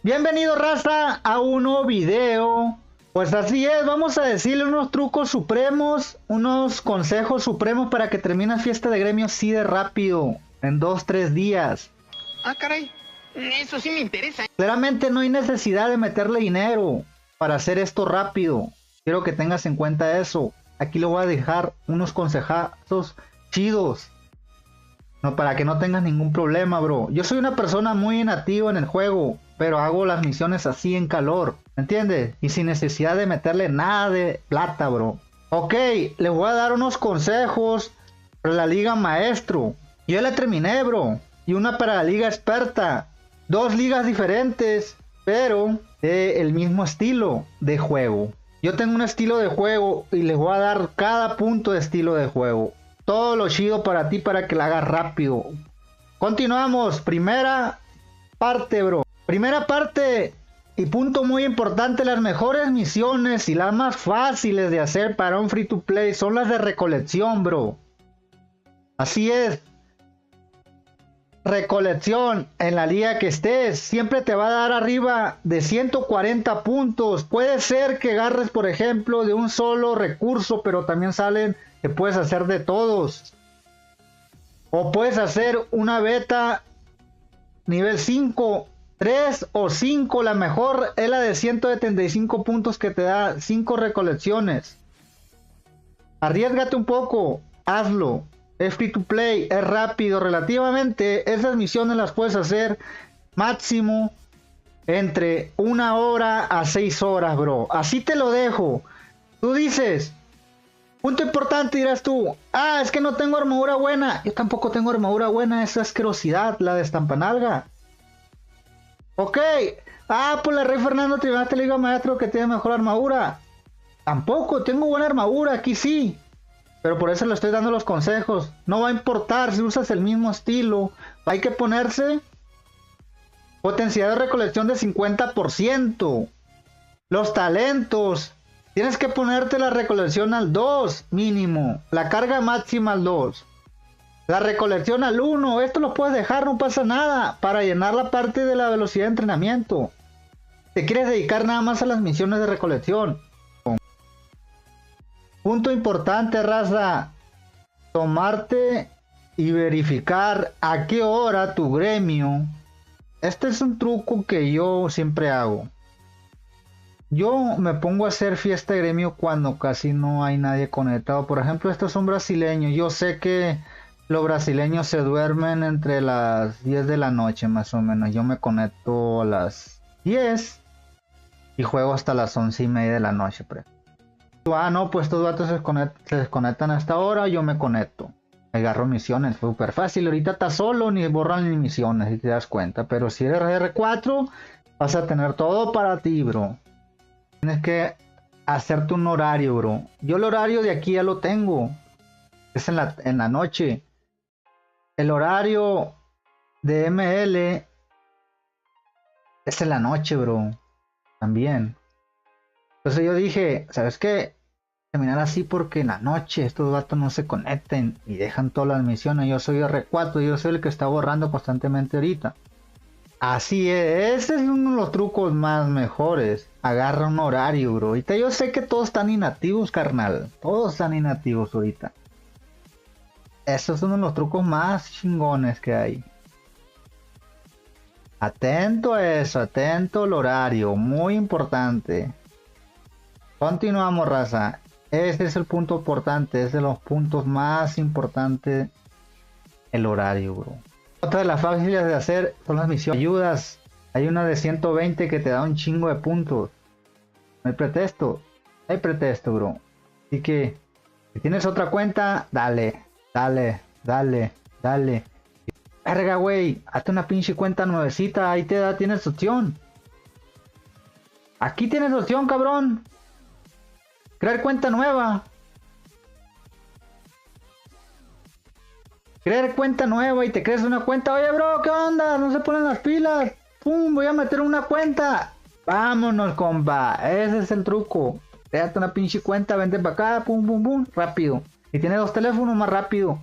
Bienvenido, raza, a un nuevo video. Pues así es, vamos a decirle unos trucos supremos, unos consejos supremos para que termine fiesta de gremio así de rápido, en 2-3 días. Ah, caray, eso sí me interesa. Claramente no hay necesidad de meterle dinero para hacer esto rápido. Quiero que tengas en cuenta eso. Aquí le voy a dejar unos consejazos chidos. No, para que no tengas ningún problema, bro. Yo soy una persona muy inactiva en el juego, pero hago las misiones así en calor, ¿me entiendes? Y sin necesidad de meterle nada de plata, bro. Ok, les voy a dar unos consejos para la liga maestro. Yo ya la terminé, bro. Y una para la liga experta. 2 ligas diferentes, pero de el mismo estilo de juego. Yo tengo un estilo de juego y les voy a dar cada punto de estilo de juego. Todo lo chido para ti para que la hagas rápido. Continuamos. Primera parte, bro. Primera parte y punto muy importante. Las mejores misiones y las más fáciles de hacer para un free to play son las de recolección, bro. Así es. Recolección en la liga que estés siempre te va a dar arriba de 140 puntos. Puede ser que agarres, por ejemplo, de un solo recurso, pero también salen que puedes hacer de todos. O puedes hacer una beta nivel 5, 3 o 5. La mejor es la de 175 puntos que te da 5 recolecciones. Arriésgate un poco, hazlo. Es free to play, es rápido relativamente. Esas misiones las puedes hacer máximo entre 1 hora a 6 horas, bro. Así te lo dejo. Tú dices, punto importante, dirás tú, ah, es que no tengo armadura buena. Yo tampoco tengo armadura buena, esa asquerosidad, la de estampanalga. Ok, ah, pues la Rey Fernando te liga maestro que tiene mejor armadura. Tampoco tengo buena armadura, aquí sí. Pero por eso le estoy dando los consejos. No va a importar si usas el mismo estilo. Hay que ponerse potencial de recolección de 50%. Los talentos. Tienes que ponerte la recolección al 2 mínimo. La carga máxima al 2. La recolección al 1. Esto lo puedes dejar, no pasa nada. Para llenar la parte de la velocidad de entrenamiento. Te quieres dedicar nada más a las misiones de recolección. Punto importante, raza. Tomarte y verificar a qué hora tu gremio. Este es un truco que yo siempre hago. Yo me pongo a hacer fiesta de gremio cuando casi no hay nadie conectado. Por ejemplo, estos son brasileños. Yo sé que los brasileños se duermen entre las 10 de la noche más o menos. Yo me conecto a las 10 y juego hasta las 11:30 de la noche. Ah, no, pues estos datos se desconectan hasta ahora, yo me conecto. Agarro misiones, súper fácil. Ahorita estás solo, ni borran ni misiones, si te das cuenta. Pero si eres R4, vas a tener todo para ti, bro. Tienes que hacerte un horario, bro. Yo el horario de aquí ya lo tengo. Es en la noche. El horario de ML es en la noche, bro. También. Entonces yo dije, ¿sabes qué? Terminar así porque en la noche estos datos no se conecten y dejan todas las misiones. Yo soy R4, yo soy el que está borrando constantemente ahorita. Así es, ese es uno de los trucos más mejores. Agarra un horario, bro. Ahorita yo sé que todos están inactivos, carnal. Todos están inactivos ahorita. Eso es uno de los trucos más chingones que hay. Atento a eso, atento al horario, muy importante. Continuamos, raza. Este es el punto importante, es de los puntos más importantes, el horario, bro. Otra de las fáciles de hacer son las misiones. Ayudas. Hay una de 120 que te da un chingo de puntos. No hay pretexto. No hay pretexto, bro. Así que, si tienes otra cuenta, dale. Verga, güey. Hazte una pinche cuenta nuevecita. Ahí tienes opción. Aquí tienes opción, cabrón. Crear cuenta nueva. Crear cuenta nueva y te creas una cuenta. Oye, bro, ¿qué onda? No se ponen las pilas. Pum, voy a meter una cuenta. Vámonos, compa. Ese es el truco. Créate una pinche cuenta, vente para acá. Pum, rápido. Y tiene 2 teléfonos, más rápido.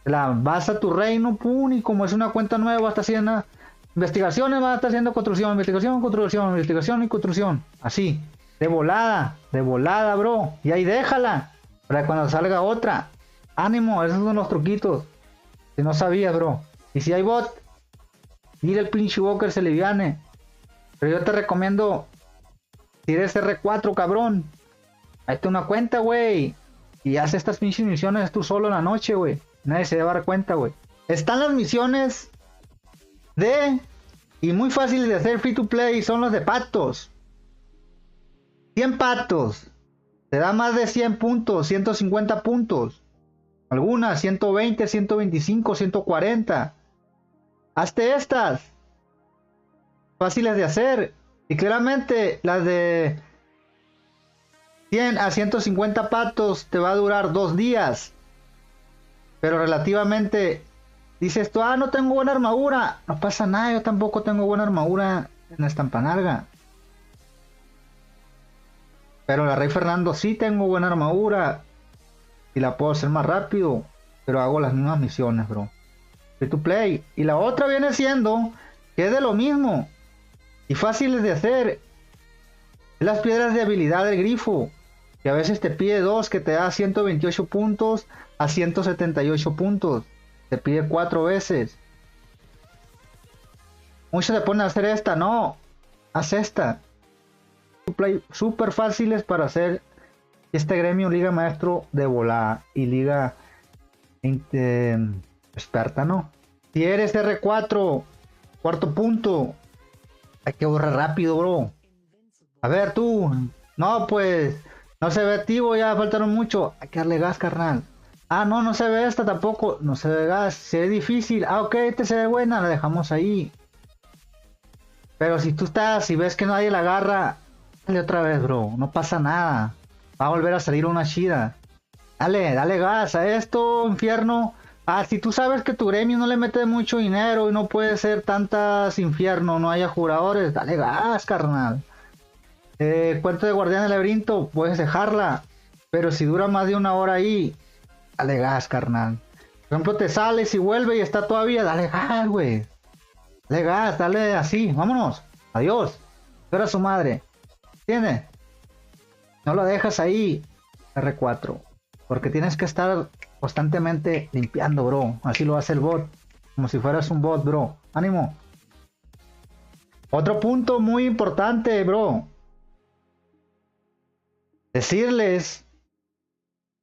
La vas a tu reino, pum, y como es una cuenta nueva, está haciendo Investigaciones, va a estar haciendo construcción, investigación, construcción, investigación y construcción. Así, de volada, bro. Y ahí déjala, para cuando salga otra. Ánimo, esos son los truquitos. Si no sabías, bro. Y si hay bot, mira el pinche Walker se liviane. Pero yo te recomiendo, si eres R4, cabrón, hazte una cuenta, güey. Y haz estas pinches misiones tú solo en la noche, güey. Nadie se debe dar cuenta, güey. Están las misiones y muy fáciles de hacer free to play, son los de patos. 100 patos. Te da más de 100 puntos, 150 puntos. Algunas, 120, 125, 140. Hazte estas. Fáciles de hacer. Y claramente las de 100 a 150 patos te va a durar 2 días. Pero relativamente dices tú, no tengo buena armadura. No pasa nada, yo tampoco tengo buena armadura en la estampanarga. Pero la Rey Fernando sí tengo buena armadura. Y la puedo hacer más rápido. Pero hago las mismas misiones, bro. Free to play. Y la otra viene siendo que es de lo mismo. Y fáciles de hacer. Es las piedras de habilidad del grifo. Que a veces te pide 2 que te da 128 puntos a 178 puntos. Te pide 4 veces. Muchos se ponen a hacer esta. No. Haz esta. Súper fáciles para hacer este gremio Liga Maestro de volada. Y Liga experta, ¿no? Si eres R4, cuarto punto, hay que borrar rápido, bro. A ver tú. No, pues no se ve activo, ya faltaron mucho. Hay que darle gas, carnal. No se ve esta tampoco. No se ve gas, se ve difícil. Ok, este se ve buena, la dejamos ahí. Pero si tú estás y ves que nadie la agarra, dale otra vez, bro. No pasa nada. Va a volver a salir una chida. Dale gas a esto, infierno. Si tú sabes que tu gremio no le mete mucho dinero y no puede ser tantas infierno, no haya jugadores, dale gas, carnal. Cuento de guardián del laberinto, puedes dejarla. Pero si dura más de 1 hora ahí, dale gas, carnal. Por ejemplo, te sales y vuelve y está todavía, dale gas, güey. Dale gas, dale así, vámonos. Adiós. Espera a su madre. ¿Entiendes? No lo dejas ahí, R4. Porque tienes que estar constantemente limpiando, bro. Así lo hace el bot. Como si fueras un bot, bro. Ánimo. Otro punto muy importante, bro. Decirles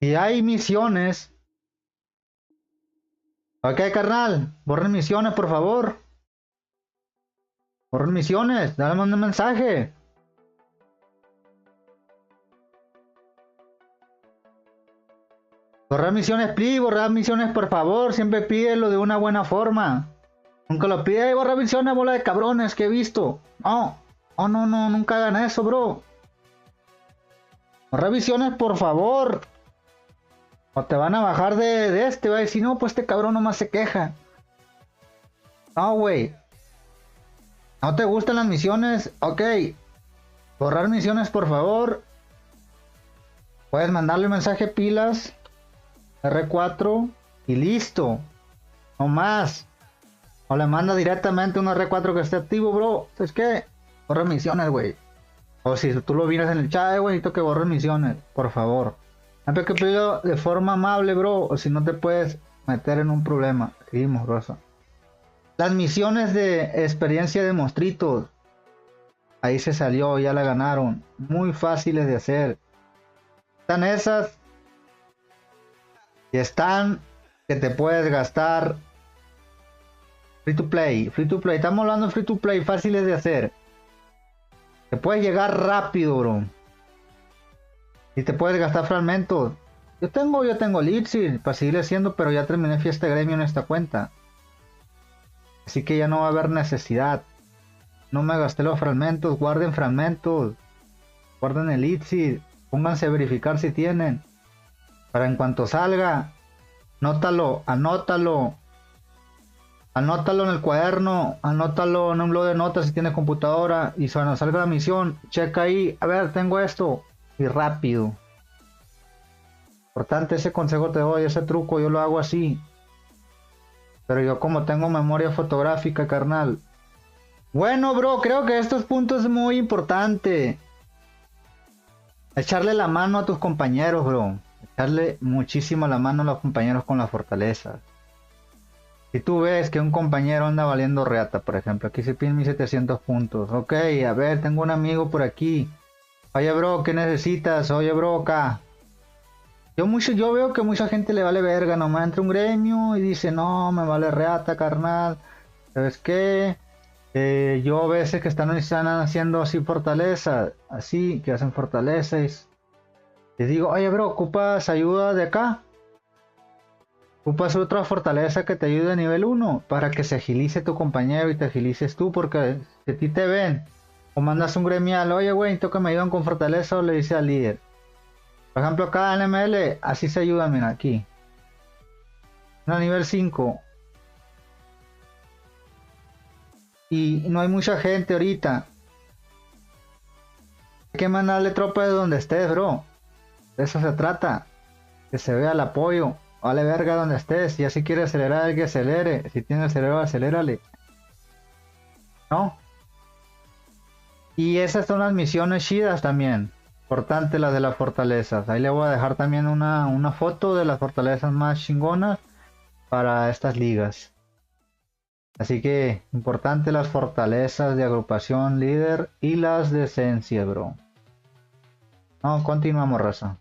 si hay misiones. Ok, carnal. Borren misiones, por favor. Borren misiones. Dale un mensaje. Borrar misiones, please, borrar misiones, por favor. Siempre pídelo de una buena forma. Nunca lo pide, borrar misiones, bola de cabrones que he visto. No, nunca hagan eso, bro. Borrar misiones, por favor. O te van a bajar de este, va a decir, no, pues este cabrón nomás se queja. No, güey. ¿No te gustan las misiones? Ok. Borrar misiones, por favor. Puedes mandarle un mensaje pilas. R4 y listo. No más. O le manda directamente un R4 que esté activo, bro. Es que borra misiones, güey. O si tú lo vienes en el chat, güey, necesito que borre misiones, por favor. Siempre que pido de forma amable, bro, o si no te puedes meter en un problema. Seguimos, Rosa. Las misiones de experiencia de monstruitos. Ahí se salió, ya la ganaron. Muy fáciles de hacer. Están esas. Y están que te puedes gastar. Free to play. Free to play. Estamos hablando de free to play. Fáciles de hacer. Te puedes llegar rápido, bro. Y te puedes gastar fragmentos. Yo tengo Elixir para seguir haciendo, pero ya terminé fiesta de gremio en esta cuenta. Así que ya no va a haber necesidad. No me gasté los fragmentos. Guarden fragmentos. Guarden Elixir. Pónganse a verificar si tienen. Para en cuanto salga. Anótalo. Anótalo en el cuaderno. Anótalo en un blog de notas si tienes computadora. Y cuando salga la misión, checa ahí. A ver, tengo esto. Y rápido. Importante, ese consejo te doy, ese truco yo lo hago así. Pero yo como tengo memoria fotográfica, carnal, Bueno, bro, creo que estos puntos es muy importante. Echarle la mano a tus compañeros, bro. Echarle muchísimo la mano a los compañeros con la fortaleza. Si tú ves que un compañero anda valiendo reata, por ejemplo, aquí se piden 1700 puntos. Ok, a ver, tengo un amigo por aquí. Oye, bro, ¿qué necesitas? Oye, bro, acá. Yo veo que mucha gente le vale verga, nomás entra un gremio y dice, no, me vale reata, carnal. ¿Sabes qué? Yo a veces que están haciendo así fortaleza, así, que hacen fortalezas. Les digo, oye, bro, ¿ocupas ayuda de acá? ¿Ocupas otra fortaleza que te ayude a nivel 1 para que se agilice tu compañero y te agilices tú? Porque si a ti te ven o mandas un gremial, oye, güey, toca me ayudan con fortaleza o le dice al líder. Por ejemplo, acá en ML, así se ayudan, mira, aquí. A nivel 5. Y no hay mucha gente ahorita. Hay que mandarle tropa de donde estés, bro. De eso se trata. Que se vea el apoyo. Vale verga donde estés. Ya si quiere acelerar, el que acelere. Si tiene el cerebro, acelérale. ¿No? Y esas son las misiones chidas también. Importante las de las fortalezas. Ahí le voy a dejar también una foto de las fortalezas más chingonas para estas ligas. Así que importante las fortalezas de agrupación líder y las de esencia, bro. No, continuamos, raza.